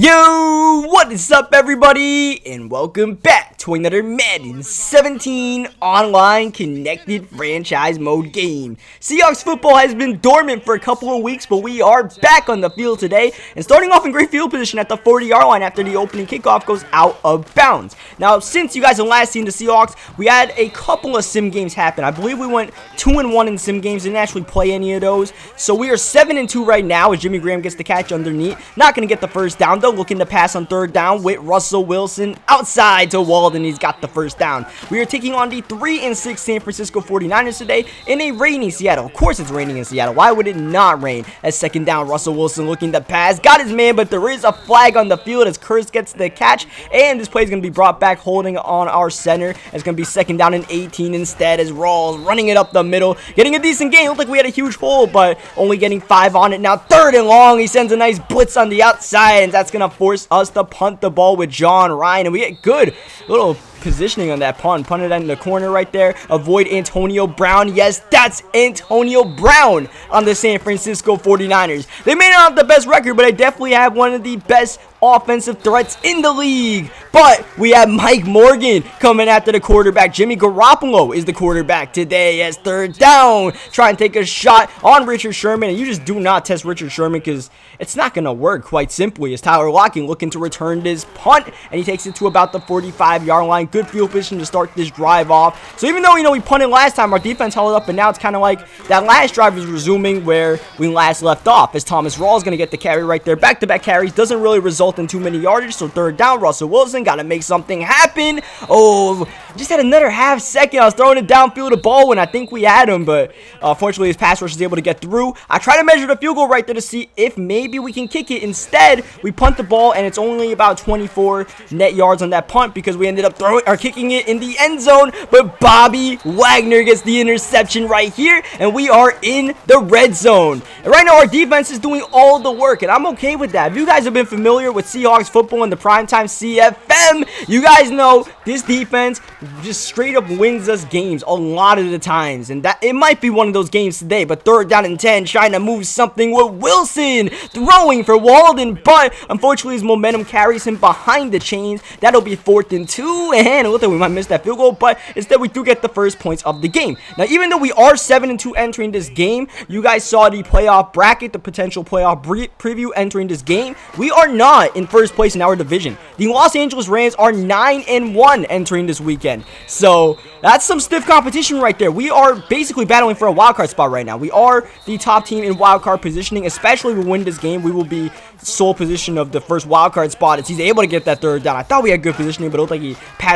Yo, what is up everybody, and welcome back to another Madden 17 online connected franchise mode game. Seahawks football has been dormant for a couple of weeks, but we are back on the field today and starting off in great field position at the 40-yard line after the opening kickoff goes out of bounds. Now, since you guys have last seen the Seahawks, we had a couple of sim games happen. I believe we went 2-1 in sim games, didn't actually play any of those. So we are 7-2 right now as Jimmy Graham gets the catch underneath. Not going to get the first down though. Looking to pass on third down with Russell Wilson outside to Walden. He's got the first down. We are taking on the 3-6 San Francisco 49ers today in a rainy Seattle. Of course it's raining in Seattle. Why would it not rain? As second down, Russell Wilson looking to pass. Got his man, but there is a flag on the field as Curse gets the catch. And this play is going to be brought back holding on our center. It's going to be second down and 18 instead as Rawls running it up the middle. Getting a decent gain. Looked like we had a huge hole, but only getting 5 on it. Now third and long. He sends a nice blitz on the outside, and that's going to force us to punt the ball with John Ryan, and we get good little positioning on that punt. Punted in the corner right there. Avoid Antonio Brown. Yes, that's Antonio Brown on the San Francisco 49ers. They may not have the best record, but they definitely have one of the best offensive threats in the league. But we have Mike Morgan coming after the quarterback. Jimmy Garoppolo is the quarterback today as third down. Try and take a shot on Richard Sherman, and you just do not test Richard Sherman because it's not going to work, quite simply, as Tyler Lockett looking to return this punt, and he takes it to about the 45-yard line. Good field position to start this drive off. So even though, we punted last time, our defense held it up, and now it's kind of like that last drive is resuming where we last left off, as Thomas Rawls is going to get the carry right there. Back-to-back carries doesn't really result in too many yardage, so third down, Russell Wilson got to make something happen. Oh, just had another half second. I was throwing it downfield to Baldwin. I think we had him, but fortunately his pass rush is able to get through. I try to measure the field goal right there to see if maybe we can kick it. Instead, we punt the ball, and it's only about 24 net yards on that punt because we ended up kicking it in the end zone, but Bobby Wagner gets the interception right here, and we are in the red zone. And right now, our defense is doing all the work, and I'm okay with that. If you guys have been familiar with Seahawks football in the primetime CFM, you guys know this defense just straight up wins us games a lot of the times, and that it might be one of those games today. But third down and 10, trying to move something with Wilson, throwing for Walden, but unfortunately his momentum carries him behind the chains. That'll be 4th and 2, and it looked like we might miss that field goal, but instead we do get the first points of the game. Now, even though we are 7-2 entering this game, you guys saw the playoff bracket, the potential playoff preview entering this game. We are not in first place in our division. The Los Angeles Rams are 9-1 entering this weekend, so that's some stiff competition right there. We are basically battling for a wildcard spot right now. We are the top team in wildcard positioning. Especially if we win this game, we will be sole position of the first wildcard spot as he's able to get that third down. I thought we had good positioning, but it looked like he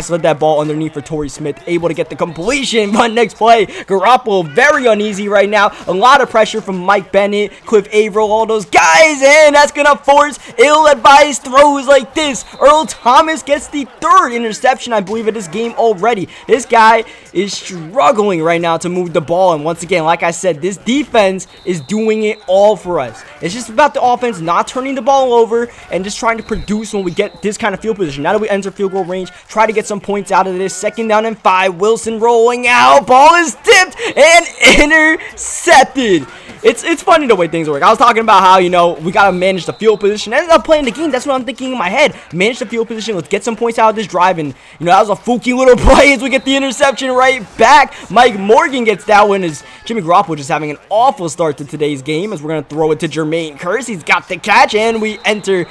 led that ball underneath for Torrey Smith, able to get the completion. But next play, Garoppolo very uneasy right now. A lot of pressure from Mike Bennett, Cliff Averill, all those guys, and that's gonna force ill-advised throws like this. Earl Thomas gets the third interception, I believe, of this game already. This guy is struggling right now to move the ball, and once again, like I said, this defense is doing it all for us. It's just about the offense not turning the ball over and just trying to produce when we get this kind of field position. Now that we enter field goal range, try to get some points out of this. Second down and 5. Wilson rolling out. Ball is tipped and intercepted. It's funny the way things work. I was talking about how, we got to manage the field position. I ended up playing the game. That's what I'm thinking in my head. Manage the field position. Let's get some points out of this drive. And, that was a fluky little play as we get the interception right back. Mike Morgan gets that one as Jimmy Garoppolo just having an awful start to today's game as we're going to throw it to Jermaine Kearse. He's got the catch, and we enter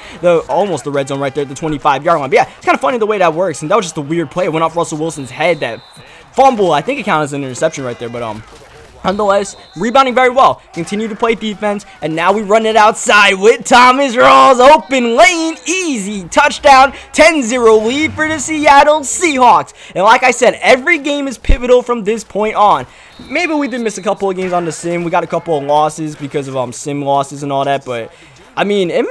almost the red zone right there at the 25-yard line. But yeah, it's kind of funny the way that works. And that was just a weird play. It went off Russell Wilson's head. That fumble, I think it counted as an interception right there. But, nonetheless, rebounding very well. Continue to play defense, and now we run it outside with Thomas Rawls. Open lane, easy touchdown, 10-0 lead for the Seattle Seahawks. And like I said, every game is pivotal from this point on. Maybe we did miss a couple of games on the sim. We got a couple of losses because of sim losses and all that, but I mean, it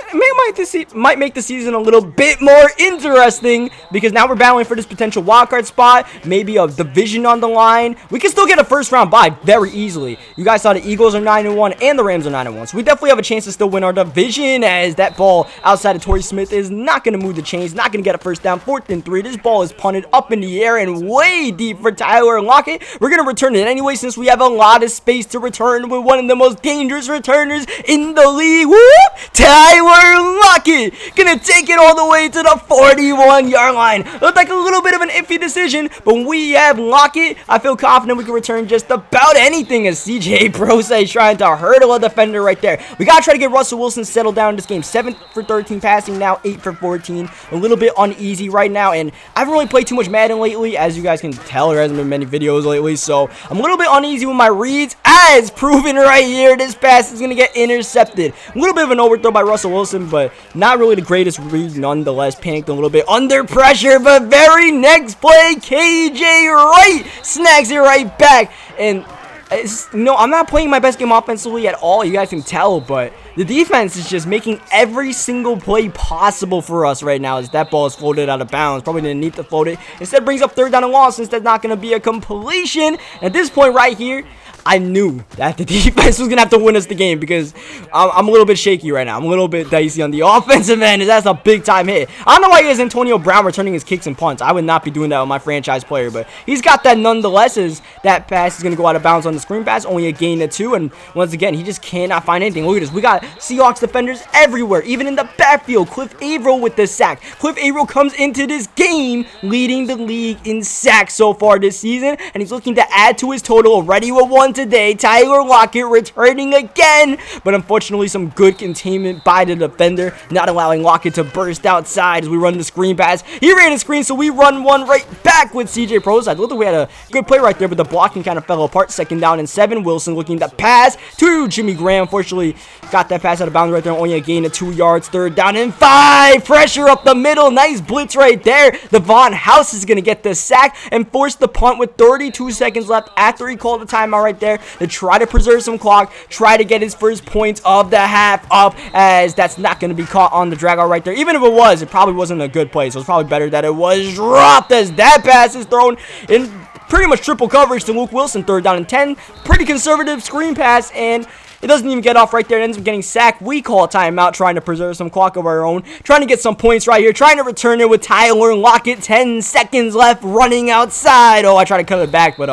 might make the season a little bit more interesting because now we're battling for this potential wildcard spot, maybe a division on the line. We can still get a first-round bye very easily. You guys saw the Eagles are 9-1 and the Rams are 9-1, so we definitely have a chance to still win our division as that ball outside of Torrey Smith is not going to move the chains, not going to get a first down. 4th and 3. This ball is punted up in the air and way deep for Tyler Lockett. We're going to return it anyway since we have a lot of space to return with one of the most dangerous returners in the league. Whoop! Tyler Lockett gonna take it all the way to the 41-yard line. Looked like a little bit of an iffy decision, but we have Lockett. I feel confident we can return just about anything as CJ Prosay trying to hurdle a defender right there. We gotta try to get Russell Wilson settled down in this game. 7 for 13 passing now, 8 for 14. A little bit uneasy right now, and I haven't really played too much Madden lately, as you guys can tell. There hasn't been many videos lately, so I'm a little bit uneasy with my reads. As proven right here, this pass is gonna get intercepted. A little bit of an overthrow by Russell Wilson, but not really the greatest read nonetheless. Panicked a little bit under pressure, but very next play, KJ Wright snags it right back. And I'm not playing my best game offensively at all, you guys can tell, but the defense is just making every single play possible for us right now as that ball is floated out of bounds. Probably didn't need to float it. Instead brings up 3rd down and long since that's not going to be a completion. At this point right here, I knew that the defense was going to have to win us the game because I'm a little bit shaky right now. I'm a little bit dicey on the offensive end as that's a big-time hit. I don't know why he has Antonio Brown returning his kicks and punts. I would not be doing that with my franchise player, but he's got that nonetheless as that pass is going to go out of bounds on the screen pass. Only a gain of 2, and once again, he just cannot find anything. Look at this. We got Seahawks defenders everywhere, even in the backfield. Cliff Averill with the sack. Cliff Averill comes into this game leading the league in sacks so far this season, and he's looking to add to his total already with 1 today. Tyler Lockett returning again, but unfortunately some good containment by the defender, not allowing Lockett to burst outside as we run the screen pass. He ran a screen, so we run one right back with CJ Prosay. I thought we had a good play right there, but the blocking kind of fell apart. 2nd down and 7. Wilson looking to pass to Jimmy Graham. Unfortunately, got that pass out of bounds right there. Only a gain of 2 yards. 3rd down and 5. Pressure up the middle. Nice blitz right there. Devon House is going to get the sack and force the punt with 32 seconds left after he called the timeout right there to try to preserve some clock, try to get his first points of the half up, as that's not going to be caught on the drag out right there. Even if it was, it probably wasn't a good play, so it's probably better that it was dropped as that pass is thrown in pretty much triple coverage to Luke Wilson. 3rd down and 10. Pretty conservative screen pass, and it doesn't even get off right there. It ends up getting sacked. We call a timeout, trying to preserve some clock of our own. Trying to get some points right here. Trying to return it with Tyler Lockett. 10 seconds left, running outside. Oh, I tried to cut it back, but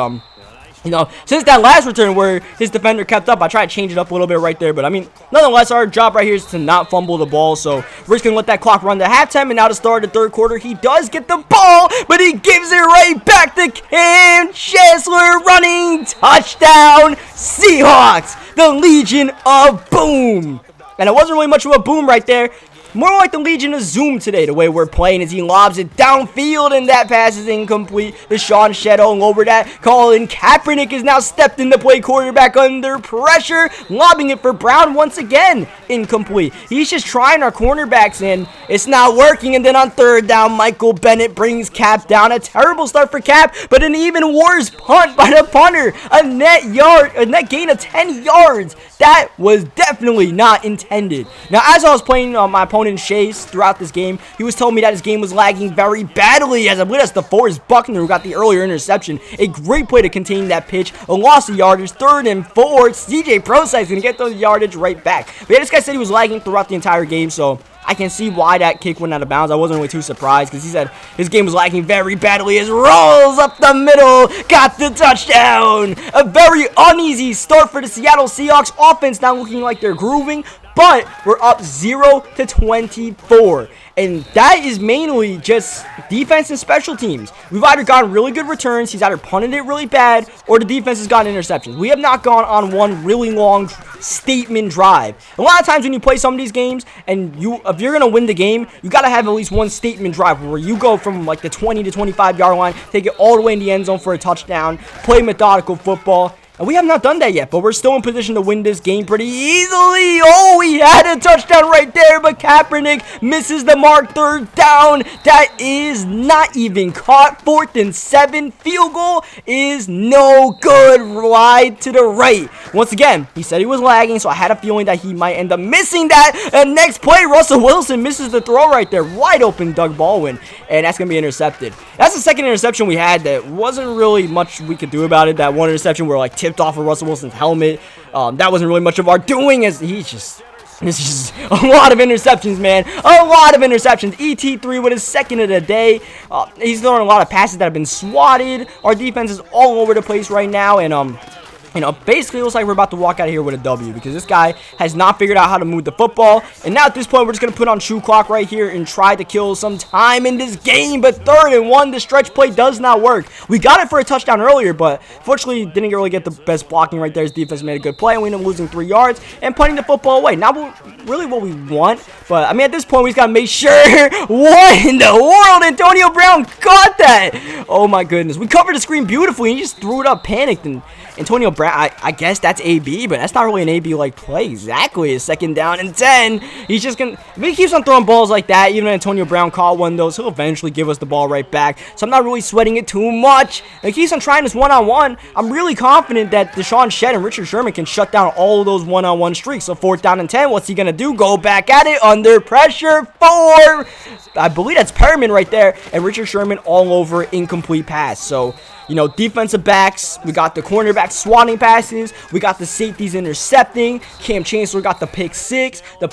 since that last return where his defender kept up, I tried to change it up a little bit right there. But, nonetheless, our job right here is to not fumble the ball. So, we're just going to let that clock run to halftime. And now to start the 3rd quarter, he does get the ball, but he gives it right back to Cam Chancellor. Running touchdown, Seahawks, the Legion of Boom. And it wasn't really much of a boom right there. More like the Legion of Zoom today, the way we're playing as he lobs it downfield, and that pass is incomplete. Deshaun Shadow over that. Colin Kaepernick is now stepped into play, quarterback under pressure, lobbing it for Brown once again. Incomplete. He's just trying our cornerbacks in. It's not working, and then on 3rd down, Michael Bennett brings Cap down. A terrible start for Cap, but an even worse punt by the punter. A net gain of 10 yards. That was definitely not intended. Now, as I was playing my opponent Chase throughout this game, he was telling me that his game was lagging very badly as I with us DeForest Buckner, who got the earlier interception. A great play to contain that pitch. A loss of yardage. 3rd and 4. CJ Prosay is going to get those yardage right back. But yeah, this guy said he was lagging throughout the entire game, so I can see why that kick went out of bounds. I wasn't really too surprised because he said his game was lagging very badly. As rolls up the middle, got the touchdown. A very uneasy start for the Seattle Seahawks offense, now looking like they're grooving, but we're up 0-24. And that is mainly just defense and special teams. We've either gotten really good returns, he's either punted it really bad, or the defense has gotten interceptions. We have not gone on one really long statement drive. A lot of times when you play some of these games, and if you're going to win the game, you got to have at least one statement drive where you go from like the 20 to 25 yard line, take it all the way in the end zone for a touchdown, play methodical football. And we have not done that yet, but we're still in position to win this game pretty easily. Oh, we had a touchdown right there, but Kaepernick misses the mark. 3rd down. That is not even caught. 4th and 7. Field goal is no good. Wide to the right. Once again, he said he was lagging, so I had a feeling that he might end up missing that. And next play, Russell Wilson misses the throw right there. Wide open Doug Baldwin, and that's going to be intercepted. That's the 2nd interception we had that wasn't really much we could do about it. That one interception where like tipped off of Russell Wilson's helmet. That wasn't really much of our doing, as this is just a lot of interceptions, man. A lot of interceptions. ET3 with his 2nd of the day. He's throwing a lot of passes that have been swatted. Our defense is all over the place right now, and Basically it looks like we're about to walk out of here with a W because this guy has not figured out how to move the football. And now at this point, we're just going to put on shoe clock right here and try to kill some time in this game. But 3rd and 1, the stretch play does not work. We got it for a touchdown earlier, but fortunately didn't really get the best blocking right there. His defense made a good play, and we ended up losing 3 yards and punting the football away. Not really what we want, but I mean at this point we just got to make sure. What in the world? Antonio Brown caught that. Oh my goodness. We covered the screen beautifully and he just threw it up, panicked, and Antonio Brown, I guess that's AB, but that's not really an AB-like play. Exactly. It's 2nd down and 10. He's just going to, if he keeps on throwing balls like that, even Antonio Brown caught one of those, he'll eventually give us the ball right back. So I'm not really sweating it too much. If he keeps on trying this one-on-one, I'm really confident that Deshaun Shedd and Richard Sherman can shut down all of those one-on-one streaks. So 4th down and 10, what's he going to do? Go back at it under pressure for, I believe that's Perriman right there, and Richard Sherman all over incomplete pass. So, defensive backs, we got the cornerbacks swatting passes, we got the safeties intercepting, Cam Chancellor got the pick 6, the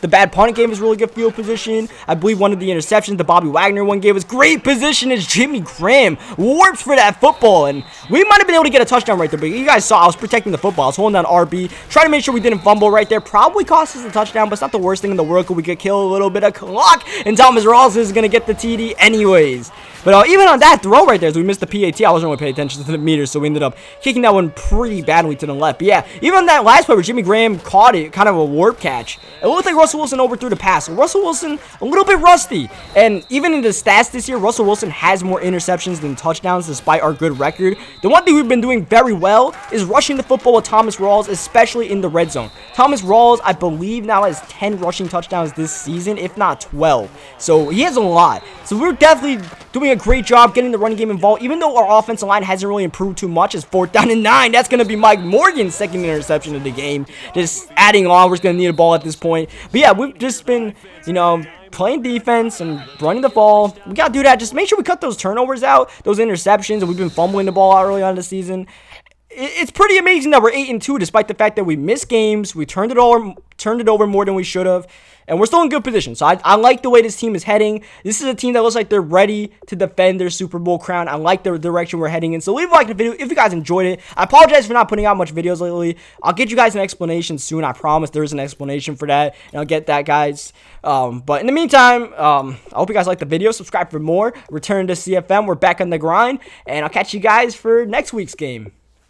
bad punt gave us really good field position. I believe one of the interceptions, the Bobby Wagner one, gave us great position as Jimmy Graham warps for that football, and we might have been able to get a touchdown right there, but you guys saw I was protecting the football. I was holding down RB, trying to make sure we didn't fumble right there. Probably cost us a touchdown, but it's not the worst thing in the world because we could kill a little bit of clock, and Thomas Rawls is going to get the TD anyways. But even on that throw right there, as we missed the PAT, I wasn't really paying attention to the meters, so we ended up kicking that one pretty badly to the left. But yeah, even on that last play where Jimmy Graham caught it, kind of a warp catch, it looked like Russell Wilson overthrew the pass. So Russell Wilson, a little bit rusty. And even in the stats this year, Russell Wilson has more interceptions than touchdowns despite our good record. The one thing we've been doing very well is rushing the football with Thomas Rawls, especially in the red zone. Thomas Rawls, I believe, now has 10 rushing touchdowns this season, if not 12. So he has a lot. So we're definitely doing a great job getting the running game involved, even though our offensive line hasn't really improved too much. It's 4th down and 9. That's going to be Mike Morgan's 2nd interception of the game. Just adding on, we're just going to need a ball at this point. But yeah, we've just been, playing defense and running the ball. We got to do that. Just make sure we cut those turnovers out, those interceptions, and we've been fumbling the ball out early on in the season. It's pretty amazing that we're 8-2 despite the fact that we missed games. We turned it over more than we should have. And we're still in good position. So I like the way this team is heading. This is a team that looks like they're ready to defend their Super Bowl crown. I like the direction we're heading in. So leave a like on the video if you guys enjoyed it. I apologize for not putting out much videos lately. I'll get you guys an explanation soon. I promise there is an explanation for that. And I'll get that, guys. But in the meantime, I hope you guys like the video. Subscribe for more. Return to CFM. We're back on the grind. And I'll catch you guys for next week's game.